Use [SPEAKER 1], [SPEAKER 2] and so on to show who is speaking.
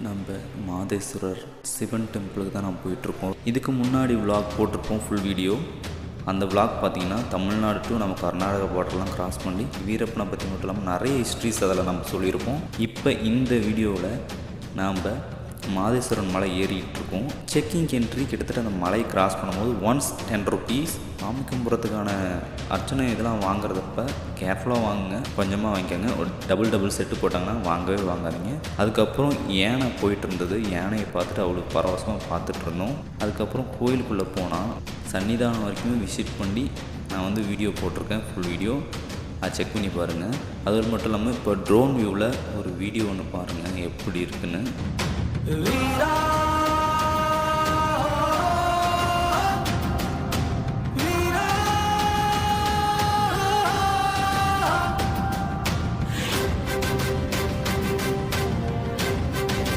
[SPEAKER 1] நம்ம மாதேஸ்வரர் சிவன் டெம்பிளுக்கு தான் நம்ம போயிட்டுருக்கோம். இதுக்கு முன்னாடி விலாக் போட்டிருப்போம் ஃபுல் வீடியோ. அந்த விலாக் பார்த்திங்கன்னா தமிழ்நாடு டு நம்ம கர்நாடகா பார்டர்லாம் கிராஸ் பண்ணி வீரப்பனை பற்றி மட்டும் இல்லாமல் நிறைய ஹிஸ்ட்ரிஸ் அதில் நம்ம சொல்லியிருப்போம். இப்போ இந்த வீடியோவில் நாம் மாதேஸ்வரன் மலை ஏறிட்டு இருக்கோம். செக்கிங் என்ட்ரி கிட்டத்தட்ட அந்த மலை கிராஸ் பண்ணும்போது ஒன்ஸ் 10 rupees. சாமி கும்புறதுக்கான அர்ச்சனை இதெல்லாம் வாங்குறதப்ப கேர்ஃபுல்லாக வாங்குங்க, கொஞ்சமாக வாங்கிக்கோங்க. ஒரு டபுள் செட்டு போட்டாங்கன்னா வாங்கவே வாங்காதீங்க. அதுக்கப்புறம் யானை போயிட்டு இருந்தது, யானையை பார்த்துட்டு அவ்வளோ பரவசமாக பார்த்துட்டு இருந்தோம். அதுக்கப்புறம் கோயிலுக்குள்ளே போனால் சன்னிதானம் வரைக்குமே விசிட் பண்ணி நான் வீடியோ போட்டிருக்கேன், ஃபுல் வீடியோ. அதை செக் பண்ணி பாருங்கள். அது மட்டும் இல்லாமல் இப்போ ட்ரோன் வியூவில் ஒரு வீடியோ ஒன்று பாருங்கள் எப்படி இருக்குன்னு.